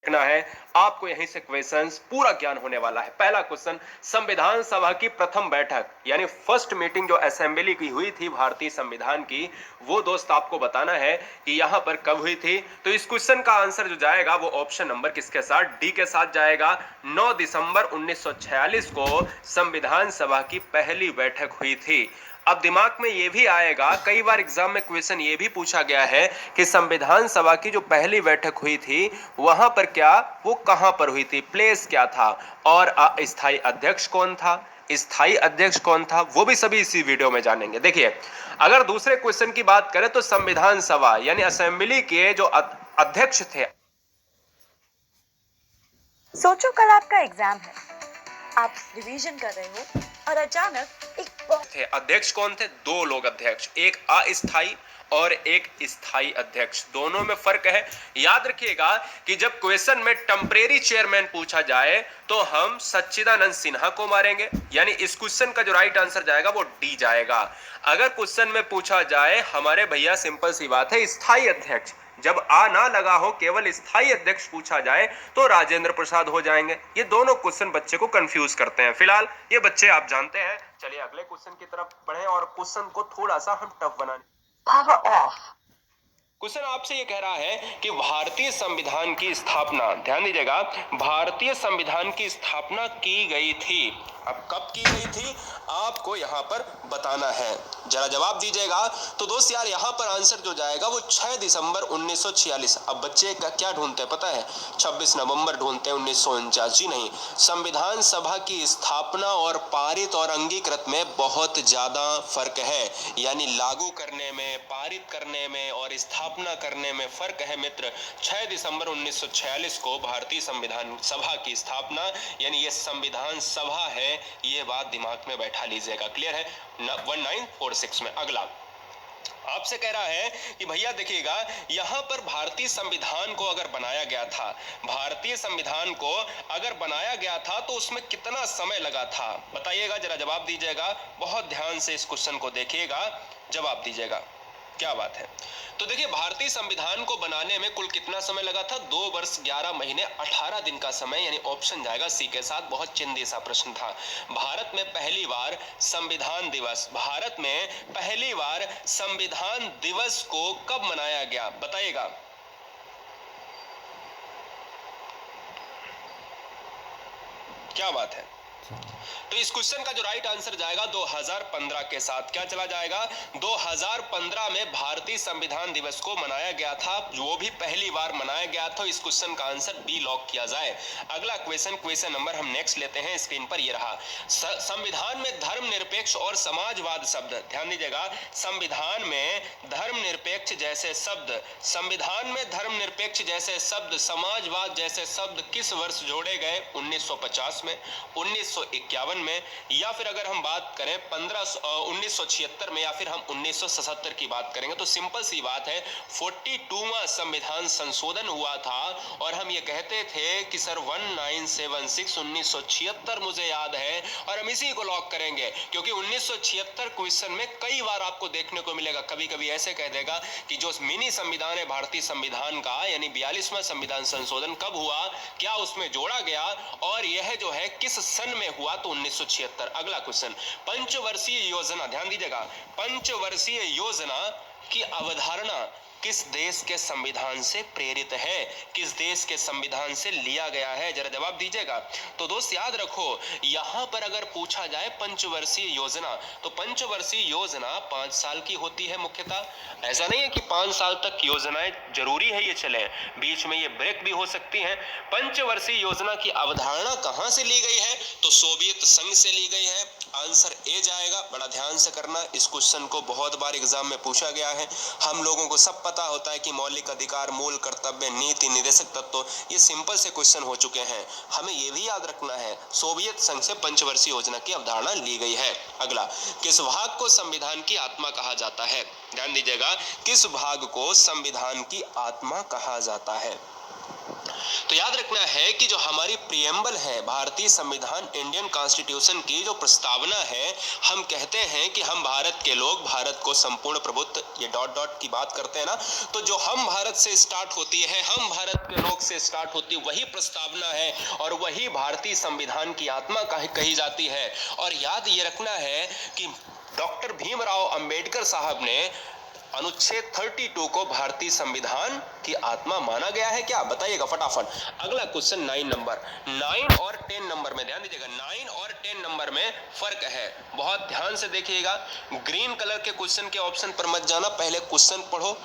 देखना है, आपको यहीं से क्वेश्चंस पूरा ज्ञान होने वाला है। पहला क्वेश्चन, संविधान सभा की प्रथम बैठक यानी फर्स्ट मीटिंग जो असेंबली की हुई थी भारतीय संविधान की, वो दोस्त आपको बताना है कि यहां पर कब हुई थी। तो इस क्वेश्चन का आंसर जो जाएगा वो ऑप्शन नंबर किसके साथ, डी के साथ जाएगा। 9 दिसंबर 1946 को संविधान सभा की पहली बैठक हुई थी। अब दिमाग में ये भी आएगा, कई बार एग्जाम में क्वेश्चन ये भी पूछा गया है कि संविधान सभा की जो पहली बैठक हुई थी वहां पर क्या, वो कहां पर हुई थी, प्लेस क्या था, और स्थायी अध्यक्ष कौन था, स्थायी अध्यक्ष कौन था, वो भी सभी इसी वीडियो में जानेंगे। देखिए, अगर दूसरे क्वेश्चन की बात करें तो संविधान सभा यानी असेंबली के जो अध्यक्ष थे, सोचो कल आपका एग्जाम है, आप रिवीजन कर रहे हो और अचानक एक थे अध्यक्ष कौन थे, दो लोग अध्यक्ष, एक अस्थाई और एक स्थायी अध्यक्ष, दोनों में फर्क है। याद रखिएगा कि जब क्वेश्चन में टेम्परेरी चेयरमैन पूछा जाए तो हम सच्चिदानंद सिन्हा को मारेंगे, यानी इस क्वेश्चन का जो राइट आंसर जाएगा वो डी जाएगा। अगर क्वेश्चन में पूछा जाए हमारे भैया, सिंपल सी बात है, स्थायी अध्यक्ष, जब आ ना लगा हो, केवल स्थायी अध्यक्ष पूछा जाए तो राजेंद्र प्रसाद हो जाएंगे। ये दोनों क्वेश्चन बच्चे को कंफ्यूज करते हैं। फिलहाल ये बच्चे आप जानते हैं। चलिए अगले क्वेश्चन की तरफ बढ़े और क्वेश्चन को थोड़ा सा हम टफ बनाने। Power of. क्वेश्चन आपसे ये कह रहा है कि भारतीय संविधान की स्थापना, ध्यान दीजिएगा, भारतीय संविधान की स्थापना की गई थी। अब कब की गई थी आपको यहां पर बताना है, जरा जवाब दीजिएगा। तो दोस्त यार यहां पर आंसर जो जाएगा वो 6 दिसंबर 1946। अब बच्चे का क्या ढूंढते हैं पता है, 26 नवंबर ढूंढते हैं 1949। जी नहीं, संविधान सभा की स्थापना और पारित और अंगीकृत में बहुत ज्यादा फर्क है, यानी लागू करने में, पारित करने में और स्थापना करने में फर्क है मित्र। 6 दिसंबर 1946 को भारतीय संविधान सभा की स्थापना, यानी ये संविधान सभा है, ये बात दिमाग में बैठा लीजिएगा। क्लियर है? 1946 में। अगला आपसे कह रहा है कि भैया देखिएगा, यहां पर भारतीय संविधान को अगर बनाया गया था, भारतीय संविधान को अगर बनाया गया था तो उसमें कितना समय लगा था, बताइएगा, जरा जवाब दीजिएगा। बहुत ध्यान से इस क्वेश्चन को देखिएगा, जवाब दीजिएगा। क्या बात है? तो देखिए, भारतीय संविधान को बनाने में कुल कितना समय लगा था, 2 वर्ष 11 महीने 18 दिन का समय, यानी ऑप्शन जाएगा सी के साथ। बहुत चिंदी सा प्रश्न था। भारत में पहली बार संविधान दिवस, भारत में पहली बार संविधान दिवस को कब मनाया गया, बताइएगा। क्या बात है? तो इस क्वेश्चन का जो राइट आंसर जाएगा 2015 के साथ। क्या चला जाएगा? 2015 में भारतीय संविधान दिवस को मनाया गया था, वो भी पहली बार मनाया गया था। इस क्वेश्चन का आंसर बी लॉक किया जाए। अगला क्वेश्चन नंबर हम नेक्स्ट लेते हैं, स्क्रीन पर ये रहा। संविधान में धर्मनिरपेक्ष और समाजवाद शब्द, ध्यान दीजिएगा, संविधान में धर्मनिरपेक्ष जैसे शब्द, संविधान में धर्मनिरपेक्ष जैसे शब्द, समाजवाद जैसे शब्द किस वर्ष जोड़े गए? 1950 में, 1951 में, या फिर अगर हम बात करें 1976 में, या फिर हम 1977 की बात करेंगे। तो सिंपल सी बात है, 42वां संविधान संशोधन हुआ था और हम ये कहते थे कि सर 1976 1976 मुझे याद है, और हम इसी को लॉक करेंगे, क्योंकि 1976 क्वेश्चन में कई बार आपको देखने को मिलेगा, कभी कभी ऐसे कह देगा कि जो मिनी संविधान है भारतीय संविधान का, यानी 42वां संविधान संशोधन कब हुआ, क्या उसमें जोड़ा गया, और यह जो है किस सन में हुआ? तो 1976। अगला क्वेश्चन, पंचवर्षीय योजना, ध्यान दीजिएगा, पंचवर्षीय योजना की अवधारणा किस देश के संविधान से प्रेरित है, किस देश के संविधान से लिया गया है, जरा जवाब दीजिएगा। तो दोस्त याद रखो, यहां पर अगर पूछा जाए पंचवर्षीय योजना, तो पंचवर्षीय योजना 5 साल की होती है मुख्यतः। ऐसा नहीं है कि 5 साल तक योजनाएं जरूरी है ये चले, बीच में ये ब्रेक भी हो सकती हैं। पंचवर्षीय योजना की अवधारणा कहां से ली गई है? तो सोवियत संघ से ली गई है। आंसर ए जाएगा। बड़ा ध्यान से करना, इस क्वेश्चन को बहुत बार एग्जाम में पूछा गया है। हम लोगों को सब पता होता है कि मौलिक अधिकार, मूल कर्तव्य, नीति, निर्देशक तत्व, ये सिंपल से क्वेश्चन हो चुके हैं। हमें ये भी याद रखना है, सोवियत संघ से पंचवर्षीय योजना की अवधारणा ली गई है। अगला, किस भाग को संविधान की आत्मा कहा जाता है? ध्यान दीजिएगा, किस भाग को संविधान की आत्मा कहा जाता है? तो याद रखना है कि जो हमारी प्रियम्बल है, भारतीय संविधान, इंडियन कॉन्स्टिट्यूशन की जो प्रस्तावना है, हम कहते हैं कि हम भारत के लोग भारत को संपूर्ण प्रभुत्व, ये डॉट डॉट की बात करते हैं ना, तो जो हम भारत से स्टार्ट होती है, हम भारत के लोग से स्टार्ट होती है, वही प्रस्तावना है और वही भारतीय संविधान की आत्मा कही जाती है। और याद ये रखना है कि डॉक्टर भीमराव अंबेडकर साहब ने अनुच्छेद 32 को भारतीय संविधान की आत्मा माना गया है क्या? बताइएगा फटाफट। अगला क्वेश्चन 9 और 10 नंबर में ध्यान दीजिएगा। 9 और 10 नंबर में फर्क है, बहुत ध्यान से देखिएगा। ग्रीन कलर के क्वेश्चन के ऑप्शन पर मत जाना, पहले क्वेश्चन पढ़ो,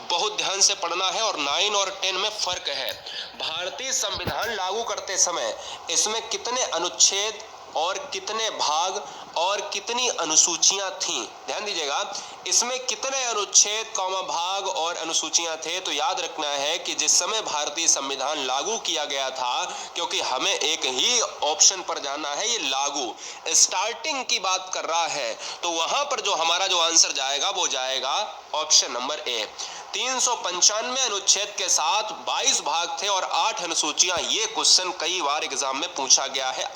बहुत ध्यान से पढ़ना है। और 9 और 10 में फर्क है। भारतीय संविधान लागू करते समय इसमें कितने अनुच्छेद और कितने भाग और कितनी अनुसूचियां थीं? ध्यान दीजिएगा, इसमें कितने अनुच्छेद, भाग और अनुसूचियां थे? तो याद रखना है कि जिस समय भारतीय संविधान लागू किया गया था, क्योंकि हमें एक ही ऑप्शन पर जाना है, ये लागू स्टार्टिंग की बात कर रहा है, तो वहां पर जो हमारा जो आंसर जाएगा वो जाएगा ऑप्शन नंबर ए। 395 अनुच्छेद के साथ 22 भाग थे और 8 अनुसूचियां। ये क्वेश्चन कई बार एग्जाम में पूछा गया है।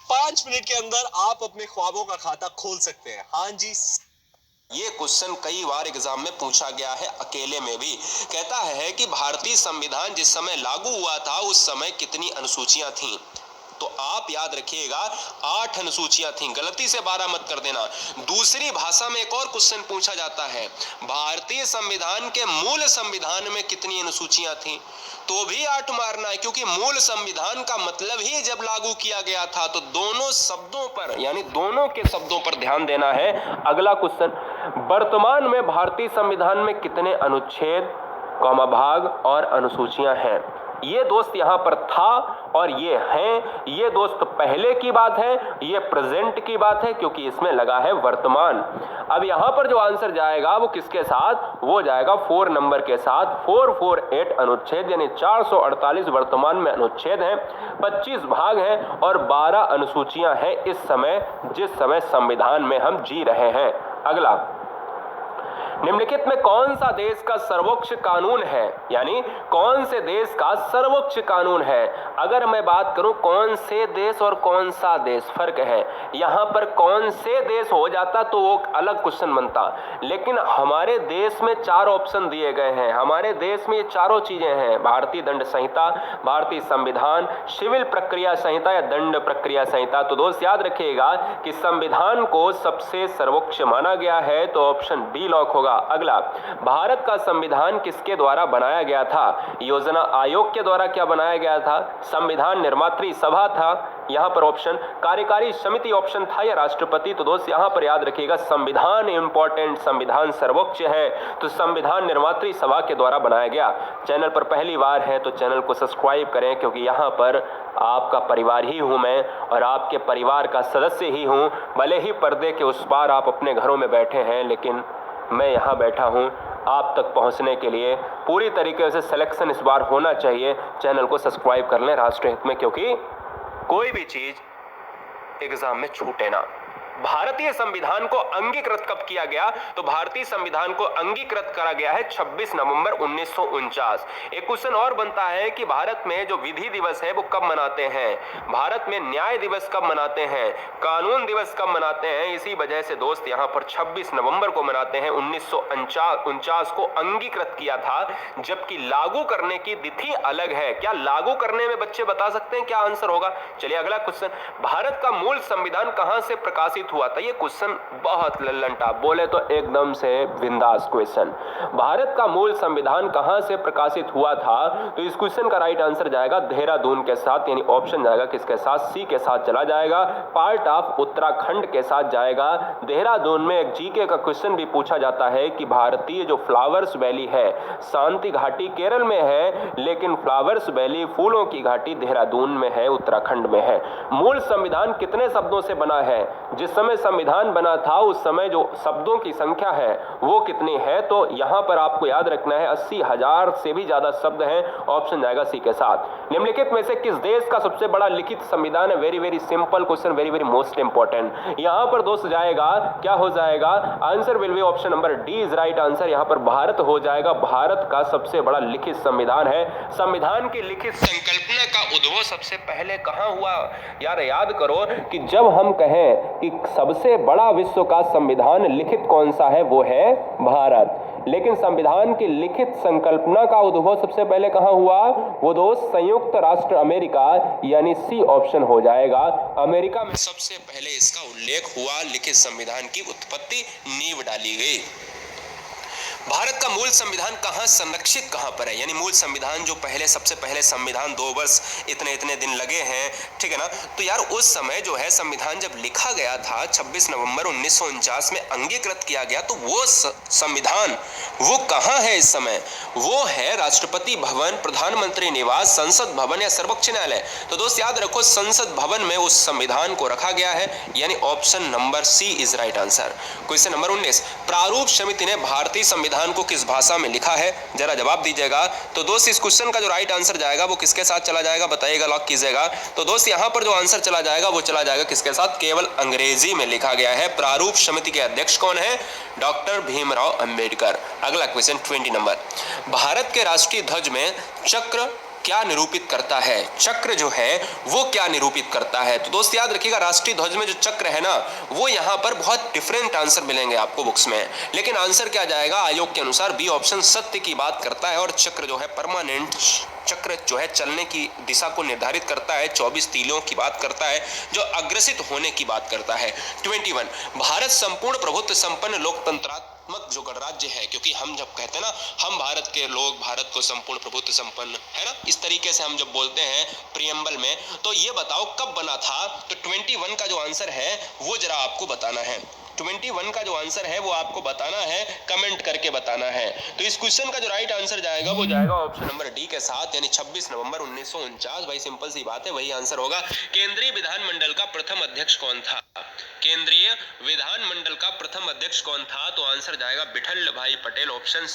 5 मिनट के अंदर आप अपने ख्वाबों का खाता खोल सकते हैं। हाँ जी, ये क्वेश्चन कई बार एग्जाम में पूछा गया है, अकेले में भी। कहता है कि भारतीय संविधान जिस समय लागू हुआ था उस समय कितनी अनुसूचियां थीं? तो आप याद रखिएगा 8 अनुसूचियां थीं, गलती से 12 मत कर देना। दूसरी भाषा में एक और क्वेश्चन पूछा जाता है, भारतीय संविधान के मूल संविधान में कितनी अनुसूचियां थीं? तो भी 8 मारना है, क्योंकि मूल संविधान का मतलब ही जब लागू किया गया था, तो दोनों शब्दों पर, यानी दोनों के शब्दों पर ध्यान देना है। अगला क्वेश्चन, वर्तमान में भारतीय संविधान में कितने अनुच्छेद, भाग और अनुसूचियां हैं? ये दोस्त यहां पर था और ये हैं। ये दोस्त पहले की बात है, ये प्रेजेंट की बात है, क्योंकि इसमें लगा है वर्तमान। अब यहां पर जो आंसर जाएगा वो किसके साथ? वो जाएगा 4 नंबर के साथ। 448 अनुच्छेद, यानी 448 वर्तमान में अनुच्छेद हैं, 25 भाग हैं और 12 अनुसूचियां हैं इस समय, जिस समय संविधान में हम जी रहे हैं। अगला, निम्नलिखित में कौन सा देश का सर्वोच्च कानून है? यानी कौन से देश का सर्वोच्च कानून है? अगर मैं बात करूं कौन से देश और कौन सा देश, फर्क है। यहां पर कौन से देश हो जाता तो वो अलग क्वेश्चन बनता, लेकिन हमारे देश में 4 ऑप्शन दिए गए हैं। हमारे देश में ये चारों चीजें हैं, भारतीय दंड संहिता, भारतीय संविधान, सिविल प्रक्रिया संहिता या दंड प्रक्रिया संहिता। तो दोस्त याद रखिएगा कि संविधान को सबसे सर्वोच्च माना गया है, तो ऑप्शन डी लॉक होगा। अगला, भारत का संविधान किसके द्वारा बनाया गया था? योजना आयोग के द्वारा क्या बनाया गया था? संविधान निर्मात्री सभा था, यहां पर ऑप्शन कार्यकारी समिति ऑप्शन था, या राष्ट्रपति? तो दोस्त यहां पर याद रखिएगा संविधान इंपॉर्टेंट, संविधान सर्वोच्च है, तो संविधान निर्मात्री सभा के द्वारा बनाया गया। चैनल पर पहली बार है तो चैनल को सब्सक्राइब करें, क्योंकि यहां पर आपका परिवार ही हूं मैं और आपके परिवार का सदस्य ही हूं। भले ही पर्दे के उस पार आप अपने घरों में बैठे हैं, लेकिन मैं यहाँ बैठा हूँ आप तक पहुँचने के लिए। पूरी तरीके से सिलेक्शन इस बार होना चाहिए। चैनल को सब्सक्राइब कर लें राष्ट्र हित में, क्योंकि कोई भी चीज एग्जाम में छूटे ना। भारतीय संविधान को अंगीकृत कब किया गया? तो भारतीय संविधान को अंगीकृत करा गया है 26 नवंबर 1949। एक क्वेश्चन और बनता है कि भारत में जो विधि दिवस है वो कब मनाते हैं? भारत में न्याय दिवस कब मनाते हैं? कानून दिवस कब मनाते हैं? इसी वजह से दोस्त यहाँ पर 26 नवंबर को मनाते हैं। 1949 को अंगीकृत किया था, जबकि लागू करने की तिथि अलग है। क्या लागू करने में बच्चे बता सकते हैं क्या आंसर होगा? चलिए अगला क्वेश्चन, भारत का मूल संविधान कहां से प्रकाशित हुआ था? ये क्वेश्चन बहुत लल्लनटा, बोले तो एकदम से बिंदास क्वेश्चन। भारत का मूल संविधान कहां से प्रकाशित हुआ था? तो इस क्वेश्चन का राइट आंसर जाएगा देहरादून के साथ, यानी ऑप्शन जाएगा किसके साथ? सी के साथ चला जाएगा, पार्ट ऑफ उत्तराखंड के साथ जाएगा। देहरादून में एक जीके का क्वेश्चन भी पूछा जाता है कि भारतीय जो फ्लावर्स वैली है, शांति घाटी केरल में है, लेकिन फ्लावर्स वैली, फूलों की घाटी, देहरादून में है, उत्तराखंड में है। मूल संविधान कितने शब्दों से बना है? जिस समय संविधान बना था उस समय जो शब्दों की संख्या है वो कितनी है, तो यहां पर आपको याद रखना है 80,000 से भी ज्यादा शब्द हैं। ऑप्शन जाएगा सी के साथ। निम्नलिखित में से किस देश का सबसे बड़ा लिखित संविधान है? Very very simple question, very very most important. यहां पर दोस्त जाएगा, क्या हो जाएगा? Answer will be option number D is right answer. यहां पर भारत हो जाएगा। भारत का सबसे बड़ा लिखित संविधान है। संविधान की लिखित संकल्पना का उद्भव सबसे पहले कहां हुआ? यार याद करो कि जब हम कहें कि सबसे बड़ा विश्व का संविधान लिखित कौन सा है, वो है भारत। लेकिन संविधान की लिखित संकल्पना का उद्भव सबसे पहले कहां हुआ? वो दोस्त संयुक्त राष्ट्र अमेरिका, यानी सी ऑप्शन हो जाएगा। अमेरिका में सबसे पहले इसका उल्लेख हुआ, लिखित संविधान की उत्पत्ति, नींव डाली गई। भारत का मूल संविधान कहां संरक्षित कहां पर है? यानी मूल संविधान जो पहले सबसे पहले संविधान 2 वर्ष इतने दिन लगे हैं, ठीक है ना? तो यार उस समय जो है संविधान जब लिखा गया था 26 नवंबर 1949 में अंगीकृत किया गया, तो वो संविधान वो कहां है इस समय? वो है राष्ट्रपति भवन, प्रधानमंत्री निवास, संसद भवन या सर्वोच्च न्यायालय। तो दोस्त याद रखो संसद भवन में उस संविधान को रखा गया है, यानी option number C is right answer. Question number 19, प्रारूप समिति ने भारतीय संविधान को किस भाषा में लिखा है? जरा जवाब दीजिएगा। तो दोस्त इस क्वेश्चन का जो राइट आंसर जाएगा वो किसके साथ चला जाएगा? बताइएगा, लॉक कीजिएगा। तो दोस्त यहां पर जो आंसर चला जाएगा वो चला जाएगा किसके साथ? केवल अंग्रेजी में लिखा गया है। प्रारूप समिति के अध्यक्ष कौन है? डॉक्टर भीमराव अंबेडकर। अगला क्वेश्चन 20 नंबर, भारत के राष्ट्रीय ध्वज में चक्र क्या निरूपित करता है? चक्र जो है वो क्या निरूपित करता है? तो दोस्त याद रखिएगा राष्ट्रीय ध्वज में जो चक्र है ना, वो यहाँ पर बहुत डिफरेंट आंसर मिलेंगे आपको बुक्स में, लेकिन आंसर क्या जाएगा? आयोग के अनुसार बी ऑप्शन सत्य की बात करता है। और चक्र जो है परमानेंट चक्र जो है चलने की दिशा को निर्धारित करता है। 24 तीलियों की बात करता है, जो अग्रसित होने की बात करता है। 21, भारत संपूर्ण प्रभुत्व संपन्न लोकतंत्रात्मक जो गणराज्य है, क्योंकि हम जब कहते हैं ना हम भारत के लोग, भारत को संपूर्ण प्रभुत्व संपन्न, है ना, इस तरीके से हम जब बोलते हैं प्रियम्बल में, तो ये बताओ कब बना था? तो 21 का जो आंसर है वो जरा आपको बताना है। 21 का जो आंसर है वो आपको बताना है, कमेंट करके बताना है। तो इस क्वेश्चन का जो राइट आंसर जाएगा वो जाएगा ऑप्शन नंबर डी के साथ, यानी 26 नवंबर 1949। भाई सिंपल सी बात है, वही आंसर होगा। केंद्रीय विधानमंडल का प्रथम अध्यक्ष कौन था? केंद्रीय विधानमंडल का प्रथम अध्यक्ष कौन था? तो आंसर जाएगा विठल भाई पटेल, ऑप्शन